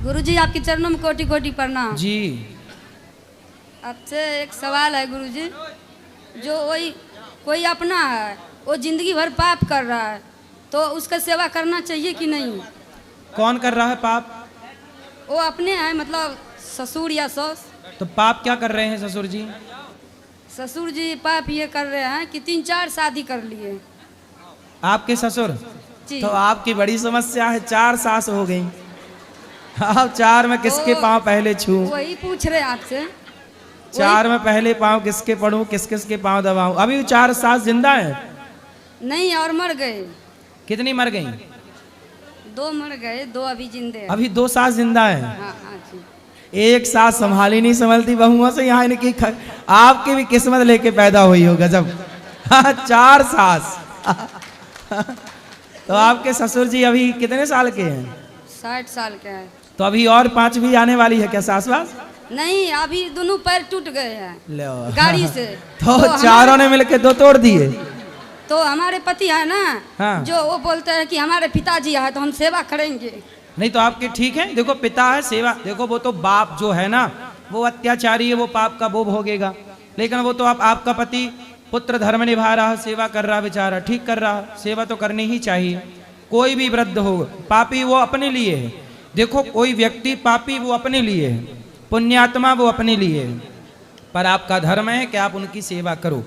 गुरुजी आपके चरणों में कोटि कोटि प्रणाम जी। आपसे एक सवाल है गुरुजी, जो वही कोई अपना है वो जिंदगी भर पाप कर रहा है तो उसका सेवा करना चाहिए कि नहीं? कौन कर रहा है पाप? वो अपने हैं, मतलब ससुर या सास। तो पाप क्या कर रहे हैं ससुर जी? ससुर जी पाप ये कर रहे हैं कि 3-4 शादी कर लिए। आपके ससुर? जी। तो आपकी बड़ी समस्या है, 4 सास हो गई। आप 4 में किसके पांव पहले छू? वही पूछ रहे हैं आपसे। 4 में पहले पांव किसके पढ़ूं, किस किस के पांव दबाऊं? अभी 4 सास जिंदा है? नहीं, और मर गए। कितनी मर गई? 2 मर गए, 2 अभी जिंदे हैं। अभी 2 सास जिंदा है। हाँ हाँ जी। एक सास संभाली नहीं संभलती बहुओं से, यहाँ इनकी आपकी भी किस्मत लेके पैदा हुई हो। गजब। 4 सास। तो आपके ससुर जी अभी कितने साल के हैं? 60 साल के हैं। तो अभी और 5 भी आने वाली है क्या सास वास? नहीं, अभी दोनों पैर टूट गए हैं लो। गाड़ी से। तो चारों ने मिलके 2 तोड़ दिए। तो हमारे पति है ना, हाँ। जो वो बोलते हैं कि हमारे पिताजी है तो हम सेवा करेंगे। नहीं तो आपके ठीक है, देखो पिता है सेवा, देखो वो तो बाप जो है ना वो अत्याचारी है, वो पाप का भोग भोगेगा। लेकिन वो तो आपका पति पुत्र धर्म निभा रहा, सेवा कर रहा, बेचारा ठीक कर रहा। सेवा तो करनी ही चाहिए। कोई भी वृद्ध हो, पापी वो अपने लिए है। देखो कोई व्यक्ति पापी वो अपने लिए है, पुण्यात्मा वो अपने लिए है, पर आपका धर्म है कि आप उनकी सेवा करो।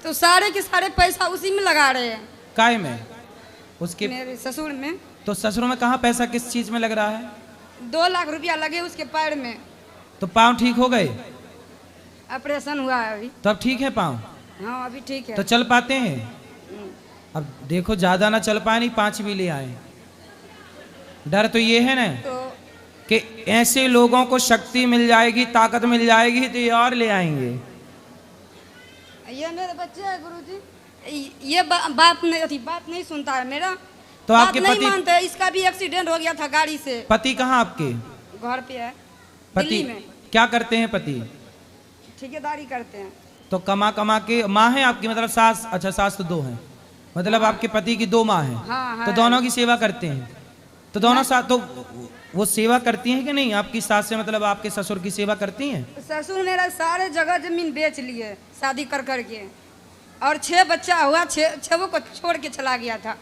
तो सारे के सारे पैसा उसी में लगा रहे हैं। काय में? उसके मेरे ससुर में। तो ससुर में कहाँ पैसा किस चीज में लग रहा है? 2 लाख रुपया लगे उसके पैर में। तो पाँव ठीक हो गए? ऑपरेशन हुआ है अभी। तो अब ठीक है पाँव? हाँ अभी ठीक है। तो चल पाते हैं? अब देखो ज्यादा ना चल पाए, नहीं 5 भी ले आए। डर तो ये है ना तो कि ऐसे लोगों को शक्ति मिल जाएगी, ताकत मिल जाएगी तो ये और ले आएंगे। ये मेरे बच्चे हैं गुरुजी, ये बात नहीं सुनता है मेरा। तो बात आपके नहीं पति? मानते हैं। इसका भी एक्सीडेंट हो गया था गाड़ी से। पति कहाँ आपके? घर पे है, पति दिल्ली में। क्या करते हैं पति? ठेकेदारी करते हैं। तो कमा कमा के, माँ है आपकी मतलब सास? अच्छा सास तो 2 हैं, मतलब आपके पति की 2 माँ हैं। हाँ, तो दोनों की सेवा करते हैं? तो दोनों साथ तो वो सेवा करती हैं कि नहीं? आपकी सास से मतलब आपके ससुर की सेवा करती हैं? ससुर मेरा सारे जगह जमीन बेच लिए शादी कर करके, और 6 बच्चा हुआ, 6 को छोड़ के चला गया था।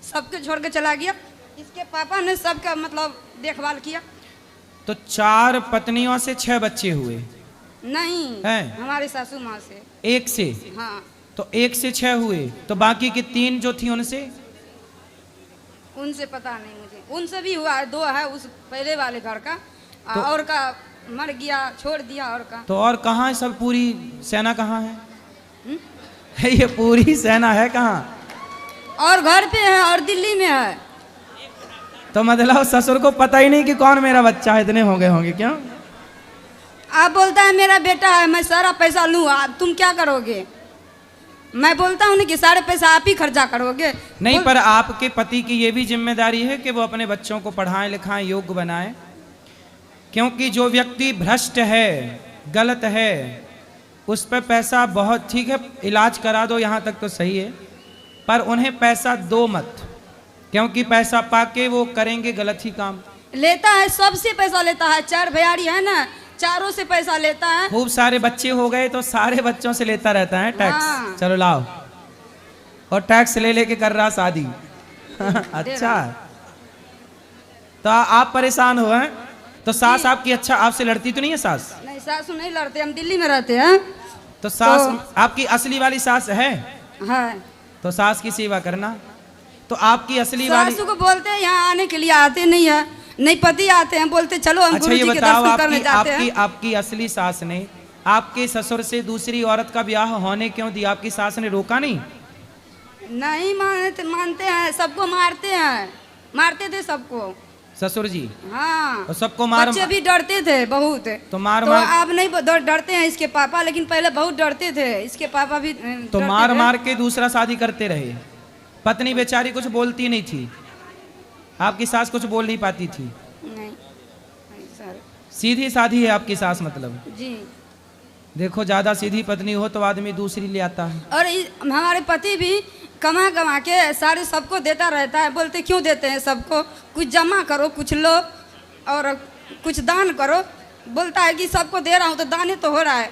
सबके छोड़ के चला गया। इसके पापा ने सबका मतलब देखभाल किया। तो 4 पत्नियों से 6 बच्चे हुए? नहीं हैं? हमारे सासू माँ से। 1 से? हाँ। तो 1 से 6 हुए, तो बाकी की 3 जो थी उनसे? उनसे पता नहीं मुझे। उनसे भी हुआ है, 2 है उस पहले वाले घर का। तो, और का मर गया, छोड़ दिया। और का तो और कहाँ है सब? पूरी सेना कहाँ है? ये पूरी सेना है कहाँ? और घर पे है और दिल्ली में है। तो मतलब ससुर को पता ही नहीं कि कौन मेरा बच्चा है? इतने हो गए होंगे क्यों? आप बोलता है मेरा बेटा है, मैं सारा पैसा लूँ, तुम क्या करोगे? मैं बोलता हूँ कि सारे पैसा आप ही खर्चा करोगे। नहीं, पर आपके पति की ये भी जिम्मेदारी है कि वो अपने बच्चों को पढ़ाएं लिखाएं, योग्य बनाएं। क्योंकि जो व्यक्ति भ्रष्ट है, गलत है, उस पर पैसा बहुत ठीक है, इलाज करा दो, यहाँ तक तो सही है, पर उन्हें पैसा दो मत, क्योंकि पैसा पाके वो करेंगे गलत ही काम। लेता है, सबसे पैसा लेता है। 4 भैयारी है ना, चारों से पैसा लेता है। खूब सारे बच्चे हो गए तो सारे बच्चों से लेता रहता है टैक्स। हाँ। चलो लाओ, और टैक्स ले लेके कर रहा शादी। अच्छा, तो आप परेशान हो हैं? तो सास आपकी अच्छा आपसे लड़ती तो नहीं है सास? नहीं, सासू नहीं लड़ते, हम दिल्ली में रहते हैं। तो सास आपकी असली वाली सास है? हाँ। तो सास की सेवा करना। तो आपकी असली वाली सासू को बोलते हैं यहाँ आने के लिए, आते नहीं है। नहीं पति आते हैं, बोलते चलो हम अच्छा गुरुजी ये के बताओ, दर्शन करने जाते हैं। आपकी असली सास ने आपके ससुर से दूसरी औरत का ब्याह होने क्यों दिया? आपकी सास ने रोका नहीं? नहीं मानते हैं, सबको मारते हैं, मारते थे सबको ससुर जी। हाँ, तो सबको मार, बच्चे भी डरते थे बहुत। तो मार तो मार, अब नहीं डरते हैं इसके पापा, लेकिन पहले बहुत डरते थे। इसके पापा भी तो मार मार के दूसरा शादी करते रहे। पत्नी बेचारी कुछ बोलती नहीं थी? आपकी सास कुछ बोल नहीं पाती थी? नहीं सर, सीधी साधी है आपकी सास मतलब? जी। देखो ज्यादा सीधी पत्नी हो तो आदमी दूसरी ले आता है। और हमारे पति भी कमा कमा के सारे सबको देता रहता है। बोलते क्यों देते हैं सबको, कुछ जमा करो, कुछ लो। और कुछ दान करो। बोलता है कि सबको दे रहा हूँ तो दान ही तो हो रहा है।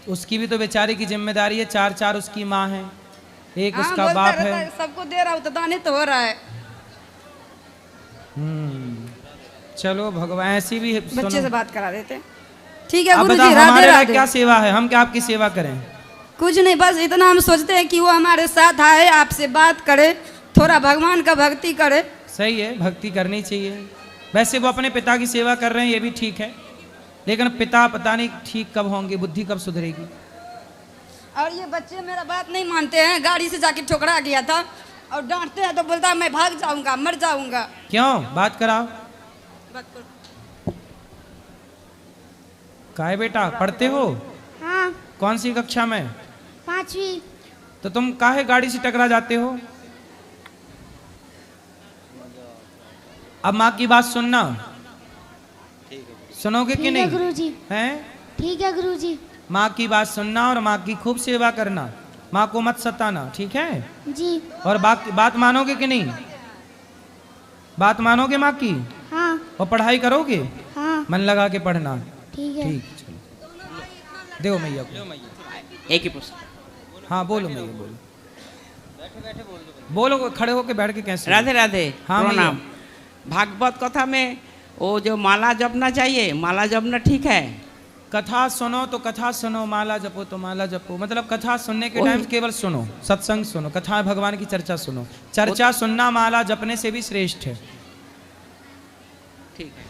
उसकी भी तो बेचारे की जिम्मेदारी है, 4 उसकी माँ है, एक हाँ, उसका बोलता बाप रहता है। सबको दे रहा हूँ तो दान ही तो हो रहा है। चलो भगवान ऐसी भी बच्चे से बात करा देते हैं। ठीक है अब गुरुजी, बताओ राधे हमारे लायक राधे। क्या सेवा है, हम क्या आपकी सेवा करें? कुछ नहीं, बस इतना हम सोचते हैं कि वो हमारे साथ आए, आपसे बात करे, थोड़ा भगवान का भक्ति करे। सही है, भक्ति करनी चाहिए। वैसे वो अपने पिता की सेवा कर रहे हैं, ये भी ठीक है, लेकिन पिता पता नहीं ठीक कब होंगे, बुद्धि कब सुधरेगी। और ये बच्चे मेरा बात नहीं मानते हैं। गाड़ी से जाके ठोकरा गया था और डांटते हैं तो बोलता है मैं भाग जाऊंगा, मर जाऊंगा। क्यों? बात कराओ। काहे बेटा, पढ़ते हो? हाँ, कौन सी कक्षा में? 5वीं। तो तुम काहे गाड़ी से टकरा जाते हो? अब माँ की बात सुनना, सुनोगे कि ठीक है नहीं? गुरुजी, हैं? ठीक है गुरुजी। माँ की बात सुनना और माँ की खूब सेवा करना, माँ को मत सताना, ठीक है? जी। और बात मानोगे कि नहीं? बात मानोगे माँ की? हाँ और पढ़ाई करोगे? हाँ, मन लगा के पढ़ना। ठीक है। ठीक, चलो देव मैया को। एक ही प्रश्न। हाँ बोलो मैया, बोलो। बोलो, खड़े होके बैठ के कैसे? राधे राधे, हाँ, प्रणाम। भागवत कथा में वो जो माला जपना चाहिए, माला जपना ठीक है? कथा सुनो तो कथा सुनो, माला जपो तो माला जपो। मतलब कथा सुनने के टाइम केवल सुनो, सत्संग सुनो, कथा भगवान की चर्चा सुनो। चर्चा सुनना माला जपने से भी श्रेष्ठ है। ठीक है।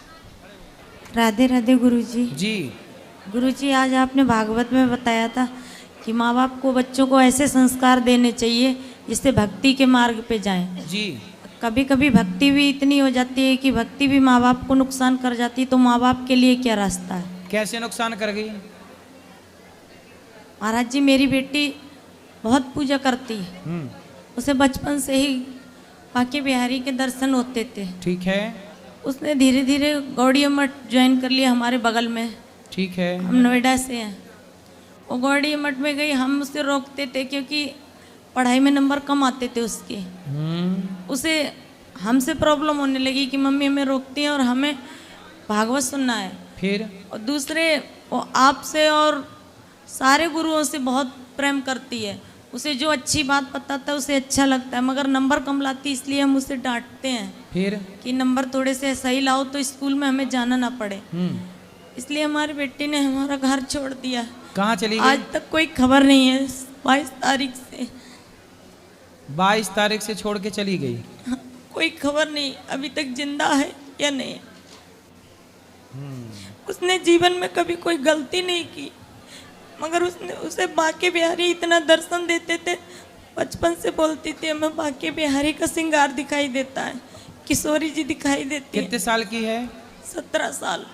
राधे राधे गुरुजी। जी गुरुजी, आज आपने भागवत में बताया था कि माँ बाप को बच्चों को ऐसे संस्कार देने चाहिए जिससे भक्ति के मार्ग पे जाएं। जी। कभी कभी भक्ति भी इतनी हो जाती है कि भक्ति भी माँ बाप को नुकसान कर जाती है, तो माँ बाप के लिए क्या रास्ता है? कैसे नुकसान कर गई? महाराज जी, मेरी बेटी बहुत पूजा करती है। उसे बचपन से ही बांके बिहारी के दर्शन होते थे। ठीक है, उसने धीरे धीरे गौड़िया मठ ज्वाइन कर लिया, हमारे बगल में। ठीक है। हम नोएडा से हैं। वो गौड़िया मठ में गई, हम उसे रोकते थे क्योंकि पढ़ाई में नंबर कम आते थे उसके। उसे हमसे प्रॉब्लम होने लगी कि मम्मी हमें रोकती हैं और हमें भागवत सुनना है। फिर? और दूसरे, वो आपसे और सारे गुरुओं से बहुत प्रेम करती है। उसे जो अच्छी बात बताता है उसे अच्छा लगता है, मगर नंबर कम लाती, इसलिए हम उसे डांटते हैं फिर? कि नंबर थोड़े से सही लाओ तो स्कूल में हमें जाना ना पड़े। इसलिए हमारी बेटी ने हमारा घर छोड़ दिया। कहाँ चली आज गई? तक कोई खबर नहीं है। 22 तारीख से 22 तारीख से छोड़ के चली गई। कोई खबर नहीं, अभी तक जिंदा है या नहीं। उसने जीवन में कभी कोई गलती नहीं की, मगर उसे बांके बिहारी इतना दर्शन देते थे। बचपन से बोलती थी हमें बांके बिहारी का श्रृंगार दिखाई देता है, किशोरी जी दिखाई देती है। कितने साल की है? 17 साल।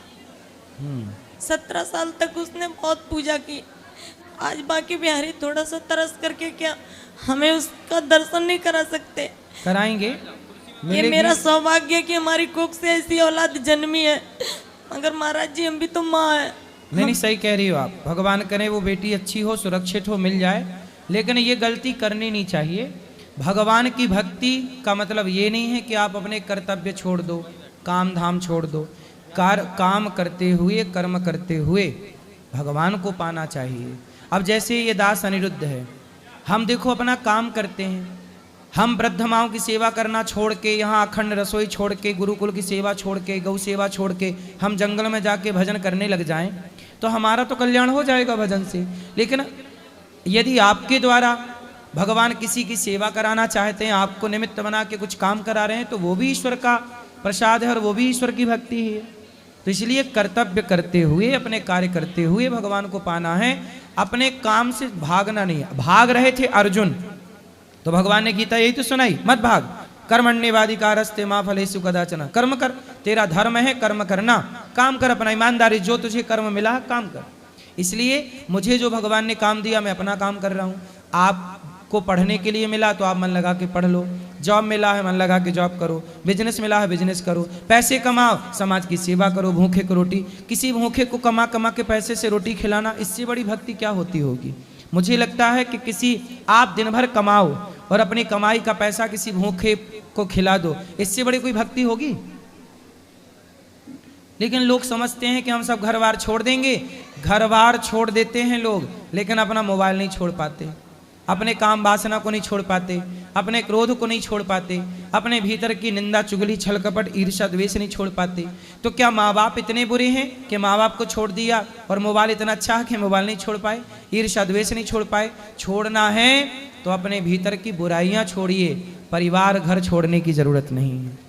17 साल तक उसने बहुत पूजा की। आज बांके बिहारी थोड़ा सा तरस करके क्या हमें उसका दर्शन नहीं करा सकते? कराएंगे, ये मिलेगी। मेरा सौभाग्य है कि हमारी कोख से ऐसी औलाद जन्मी है, मगर महाराज जी हम भी तो माँ है। नहीं, सही कह रही हो आप। भगवान करे वो बेटी अच्छी हो, सुरक्षित हो, मिल जाए, लेकिन ये गलती करनी नहीं चाहिए। भगवान की भक्ति का मतलब ये नहीं है कि आप अपने कर्तव्य छोड़ दो, काम धाम छोड़ दो। काम करते हुए, कर्म करते हुए भगवान को पाना चाहिए। अब जैसे ये दास अनिरुद्ध है, हम देखो अपना काम करते हैं, हम वृद्ध माओं की सेवा करना छोड़ के, यहाँ अखंड रसोई छोड़ के, गुरुकुल की सेवा छोड़ के, गौ सेवा छोड़ के हम जंगल में जाके भजन करने लग जाएं तो हमारा तो कल्याण हो जाएगा भजन से। लेकिन यदि आपके द्वारा भगवान किसी की सेवा कराना चाहते हैं, आपको निमित्त बना के कुछ काम करा रहे हैं, तो वो भी ईश्वर का प्रसाद है और वो भी ईश्वर की भक्ति ही है। तो इसलिए कर्तव्य करते हुए, अपने कार्य करते हुए भगवान को पाना है, अपने काम से भागना नहीं। भाग रहे थे अर्जुन, तो भगवान ने गीता यही तो सुनाई, मत भाग, कर्मण्येवाधिकारस्ते मा फलेषु कदाचन। कर्म कर, तेरा धर्म है कर्म करना, काम कर अपना ईमानदारी, जो तुझे कर्म मिला काम कर। इसलिए मुझे जो भगवान ने काम दिया मैं अपना काम कर रहा हूँ। आपको पढ़ने के लिए मिला तो आप मन लगा के पढ़ लो, जॉब मिला है मन लगा के जॉब करो, बिजनेस मिला है बिजनेस करो, पैसे कमाओ, समाज की सेवा करो, भूखे को रोटी, किसी भूखे को कमा कमा के पैसे से रोटी खिलाना, इससे बड़ी भक्ति क्या होती होगी। मुझे लगता है कि किसी, आप दिन भर कमाओ और अपनी कमाई का पैसा किसी भूखे को खिला दो, इससे बड़ी कोई भक्ति होगी? लेकिन लोग समझते हैं कि हम सब घर बार छोड़ देंगे। घर बार छोड़ देते हैं लोग, लेकिन अपना मोबाइल नहीं छोड़ पाते, अपने काम वासना को नहीं छोड़ पाते, अपने क्रोध को नहीं छोड़ पाते, अपने भीतर की निंदा चुगली छल कपट ईर्ष्या द्वेष नहीं छोड़ पाते। तो क्या माँ बाप इतने बुरे हैं कि माँ बाप को छोड़ दिया और मोबाइल इतना अच्छा है कि मोबाइल नहीं छोड़ पाए, ईर्ष्या द्वेष नहीं छोड़ पाए? छोड़ना है तो अपने भीतर की बुराइयां छोड़िए, परिवार घर छोड़ने की जरूरत नहीं है।